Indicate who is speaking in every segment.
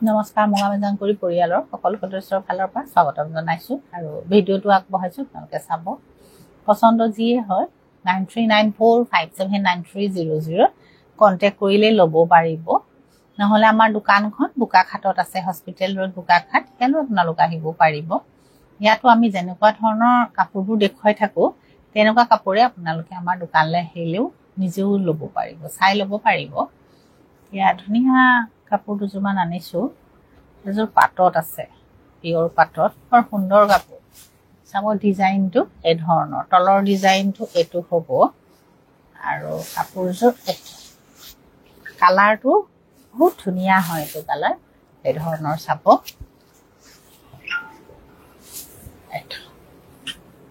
Speaker 1: নমস্কাৰ মগামেজাংকুৰি পৰিয়ালৰ সকলো সদস্যৰ ফালৰ পৰা স্বাগতম জনাইছো আৰু ভিডিঅটো আগবঢ়াইছো আপোনালোকে চাব পছন্দ যিয়ে হয় 9394579300 কন্টাক্ট কৰিলে ল'ব পাৰিব নহলে আমাৰ দোকানখন বুকাখাটত আছে হস্পিটেল ৰোড বুকাখাট হেনো আপোনালোক আহিব পাৰিব ইয়াতো আমি যেনেকুৱা ধৰণৰ কাপোৰবোৰ দেখুৱাই থাকো তেনেকুৱা কাপোৰে আপোনালোকে আমাৰ দোকানলৈ আহিলেও নিজেও ল'ব পাৰিব চাই ল'ব পাৰিব ইয়া ধুনীয়া কাপোৰ দুজোৰমান আনিছো এযোৰ পাটত আছে পিয়ৰ পাটত বৰ সুন্দৰ কাপোৰ চাব ডিজাইনটো এই ধৰণৰ তলৰ ডিজাইনটো এটো হ'ব আৰু কাপোৰযোৰ কালাৰটো বহুত ধুনীয়া হয় এটো কালাৰ এই ধৰণৰ চাব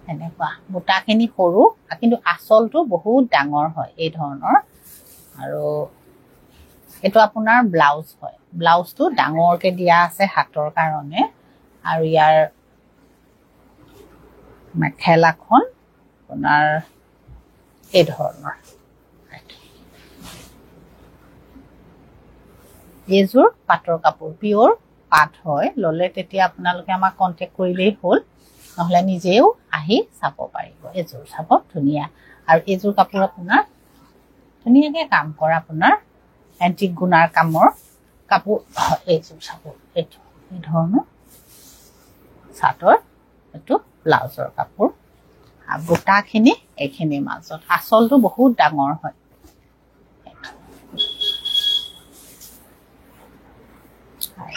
Speaker 1: এনেকুৱা বুটাখিনি সৰু কিন্তু আচলটো বহুত ডাঙৰ হয় এই ধৰণৰ আৰু এটো আপোনাৰ ব্লাউজ হয় ব্লাউজটো ডাঙৰকে দিয়া আছে হাতৰ কাৰণে আৰু ইয়াৰ মেখেলাখন আপোনাৰ এই ধৰণৰ এযোৰ পাটৰ কাপোৰ পিয়ৰ পাট হয় ললে তেতিয়া আপোনালোকে আমাক কন্টাক্ট কৰিলেই হ'ল নহলে নিজেও আহি চাব পাৰিব এযোৰ চাব ধুনীয়া আৰু এযোৰ কাপোৰ আপোনাৰ ধুনীয়াকে কাম কৰা আপোনাৰ এন্টিক গুণাৰ কামৰ কাপোৰ এইযোৰ চাব এইটো এই ধৰণৰ চাদৰ এইটো ব্লাউজৰ কাপোৰ আৰু বুটাখিনি এইখিনি মাজত আচলটো বহুত ডাঙৰ হয়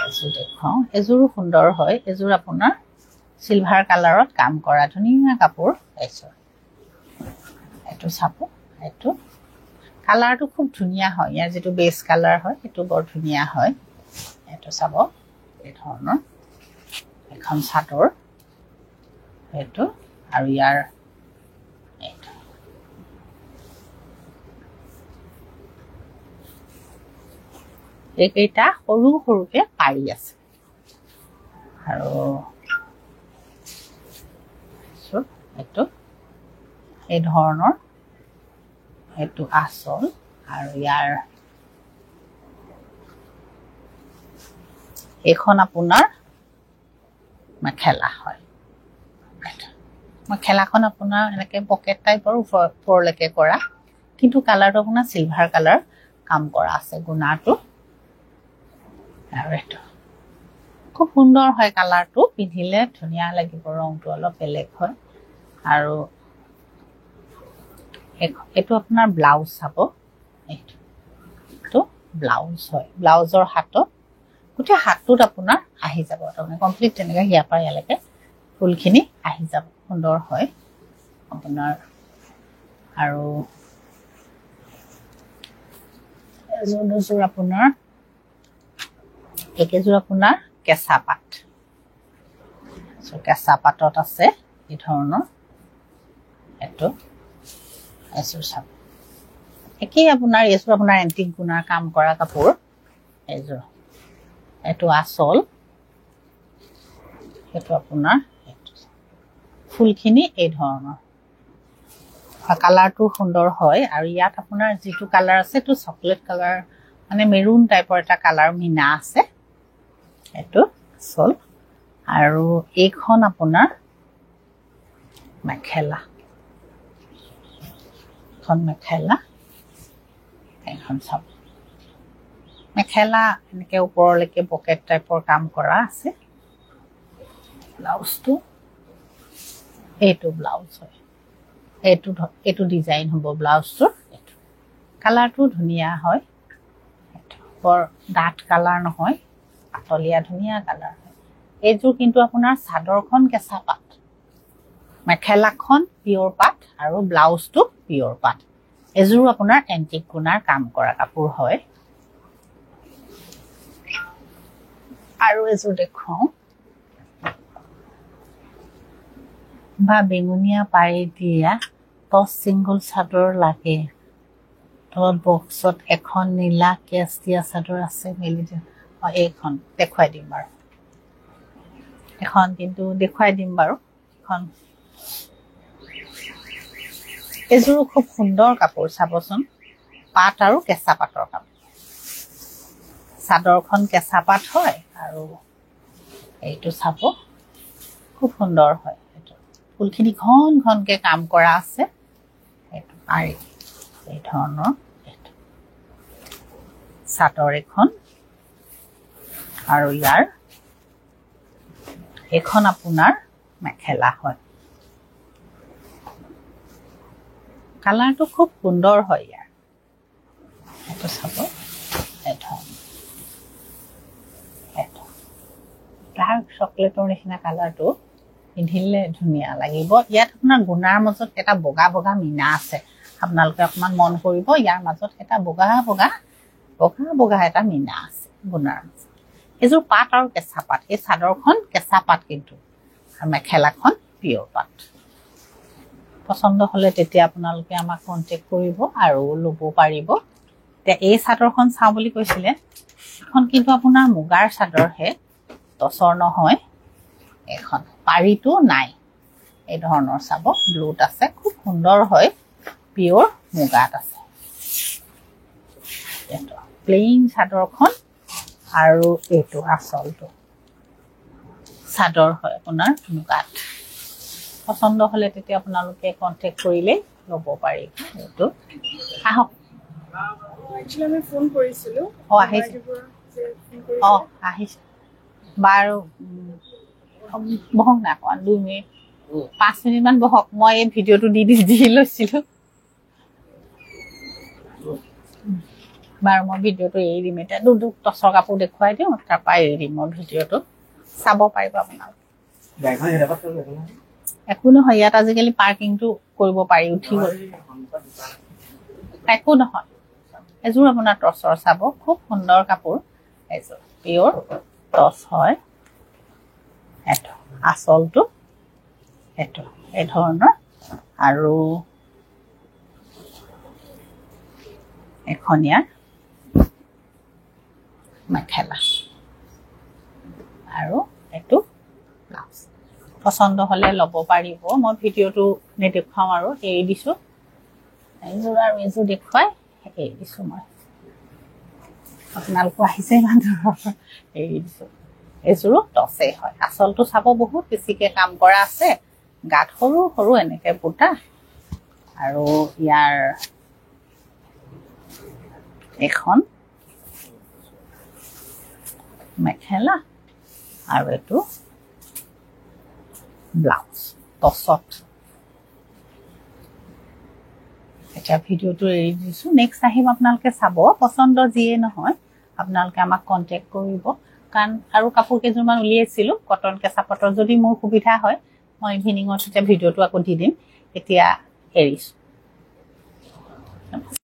Speaker 1: এযোৰ দেখুৱাওঁ এযোৰো সুন্দৰ হয় এযোৰ আপোনাৰ সিলভাৰ কালাৰত কাম কৰা ধুনীয়া কাপোৰ এইযোৰ এইটো চাব এইটো কালাৰটো খুব ধুনীয়া হয় ইয়াৰ যেটো বেস কালাৰ হয় এটো বৰ ধুনীয়া হয় এটো চাব এই ধৰণৰ এখন চাদৰ এটো আৰু ইয়াৰ এটো এইকেইটা সৰু সৰুকে পাৰি আছে আৰু এটো এই ধৰণৰ এটো আসল আৰু ইয়াৰ এখন আপোনাৰ মেখেলা হয় মেখেলাখন আপোনাৰ এনেকে পকেট টাইপৰ ওপৰলৈকে কৰা কিন্তু কালাৰটো আপোনাৰ সিলভাৰ কালাৰ কাম কৰা আছে গুণাটো আৰু এটো খুব সুন্দৰ হয় কালাৰটো পিন্ধিলে ধুনীয়া লাগিব ৰংটো অলপ বেলেগ হয় আৰু এটো আপোনাৰ ব্লাউজ চাব এটো ব্লাউজ হয় ব্লাউজৰ হাতত গুটে হাতটোত আপোনাৰ আহি যাব তাৰমানে কমপ্লিট তেনেকা হিয়া পাই ইয়ালৈকে ফুলখিনি আহি যাব সুন্দৰ হয় আপোনাৰ আৰু এযোৰ আপোনাৰ একেযোৰ আপোনাৰ কেঁচা পাট কেঁচা পাটত আছে এই ধৰণৰ এটো এযোৰ চাব একেই আপোনাৰ এযোৰ আপোনাৰ এন্টিক গুণাৰ কাম কৰা কাপোৰ এযোৰ এটো আসল এটো আপোনাৰ ফুলখিনি এই ধৰণৰ কালাৰটো সুন্দৰ হয় আৰু ইয়াত আপোনাৰ যেটো কালাৰ আছে তো চকলেট কালাৰ মানে মেৰুন টাইপৰ এটা কালাৰ মিনা আছে এটো আসল আৰু এইখন আপোনাৰ মেখেলা মেখেলা এখন চাব মেখেলা এনেকে ওপৰলৈকে পকেট টাইপৰ কাম কৰা আছে ব্লাউজটো এইটো ব্লাউজ হয় এইটো ডিজাইন হ'ব ব্লাউজটো এইটো কালাৰটো ধুনীয়া হয় বৰ ডাঠ কালাৰ নহয় পাতলীয়া ধুনীয়া কালাৰ হয় এইযোৰ কিন্তু আপোনাৰ চাদৰখন কেঁচা পাট মেখেলাখন পিয়ৰ পাট আৰু ব্লাউজটো পিয়ৰ পাট এযোৰ আপোনাৰ এন্টিক গুণাৰ কাম কৰা কাপোৰ হয় আৰু এযোৰ দেখুৱাওঁ বা বেঙুনীয়া পাৰি দিয়া টচ চিংগল চাদৰ লাগে তলত বক্সত এখন নীলা কেছ দিয়া চাদৰ আছে মেলি এইখন দেখুৱাই দিম বাৰু এখন কিন্তু দেখুৱাই দিম বাৰু এখন এযোৰ খুব সুন্দৰ কাপোৰ চাবচোন পাট আৰু কেঁচা পাটৰ কাপোৰ চাদৰখন কেঁচা পাট হয় আৰু এইটো চাব খুব সুন্দৰ হয় এইটো ফুলখিনি ঘন ঘনকে কাম কৰা আছে এইটো আৰি এই ধৰণৰ এইটো চাদৰ এখন আৰু ইয়াৰ এখন আপোনাৰ মেখেলা হয় কালাৰটো খুব সুন্দৰ হয় ইয়াৰ এইটো চাব ডাৰ্ক চকলেটৰ নিচিনা কালাৰটো পিন্ধিলে ধুনীয়া লাগিব ইয়াত আপোনাৰ গুণাৰ মাজত এটা বগা বগা মিনা আছে আপোনালোকে অকমান মন কৰিব ইয়াৰ মাজত এটা বগা বগা এটা মিনা আছে গুণাৰ মাজত এযোৰ পাট আৰু কেঁচা পাট এই চাদৰখন কেঁচা পাট কিন্তু আৰু মেখেলাখন পিয়ৰ পাট পছন্দ হ'লে তেতিয়া আপোনালোকে আমাক কণ্টেক্ট কৰিব আৰু ল'ব পাৰিব এতিয়া এই চাদৰখন চাওঁ বুলি কৈছিলে এখন কিন্তু আপোনাৰ মুগাৰ চাদৰহে টচৰ নহয় এখন পাৰিটো নাই এই ধৰণৰ চাব ব্লুত আছে খুব সুন্দৰ হয় পিয়ৰ মুগাত আছে এইটো প্লেইন চাদৰখন আৰু এইটো আচলটো চাদৰ হয় আপোনাৰ মুগাত পছন্দ হ'লে তেতিয়া আপোনালোকে কণ্টেক্ট কৰিলে ল'ব পাৰিব এইটো আহক
Speaker 2: একচুৱেলি আমি ফোন কৰিছিলোঁ
Speaker 1: আহিছে বাৰু বহক না অকণমান 2 মিনিট 5 মিনিটমান বহক মই এই ভিডিঅ'টো দি লৈছিলোঁ বাৰু মই ভিডিঅ'টো এৰি দিম এতিয়া টচৰ কাপোৰ দেখুৱাই দিওঁ তাৰপৰা এৰি দিম মই ভিডিঅ'টো চাব পাৰিব আপোনালোকে একো নহয় ইয়াত আজিকালি পাৰ্কিংটো কৰিব পাৰি উঠি গ'ল একো নহয় এযোৰ আপোনাৰ টচৰ চাব খুব সুন্দৰ কাপোৰ এযোৰ পিয়ৰ টচ হয় এইটো আচলটো এইটো এই ধৰণৰ আৰু এখন ইয়াৰ মেখেলা আৰু এইটো ব্লাউজ পছন্দ হ'লে ল'ব পাৰিব মই ভিডিঅ'টো নেদেখুৱাওঁ আৰু এৰি দিছোঁ এইযোৰ আৰু এইযোৰ দেখুৱাই এৰি দিছোঁ মই আপোনালোকো আহিছে ইমান দূৰৰ এৰি দিছোঁ এইযোৰো টচেই হয় আচলটো চাব বহুত বেছিকৈ কাম কৰা আছে গাত সৰু সৰু এনেকৈ বুটা আৰু ইয়াৰ এখন মেখেলা আৰু এইটো ব্লাউজ টচত এতিয়া ভিডিঅ'টো এৰি দিছোঁ নেক্সট আহিম আপোনালোকে চাব পচন্দ যিয়ে নহয় আপোনালোকে আমাক কণ্টেক্ট কৰিব কাৰণ আৰু কাপোৰ কেইযোৰমান উলিয়াইছিলোঁ কটন কেঁচা পাটৰ যদি মোৰ সুবিধা হয় মই ইভিনিঙত এতিয়া ভিডিঅ'টো আকৌ দি দিম এতিয়া এৰিছোঁ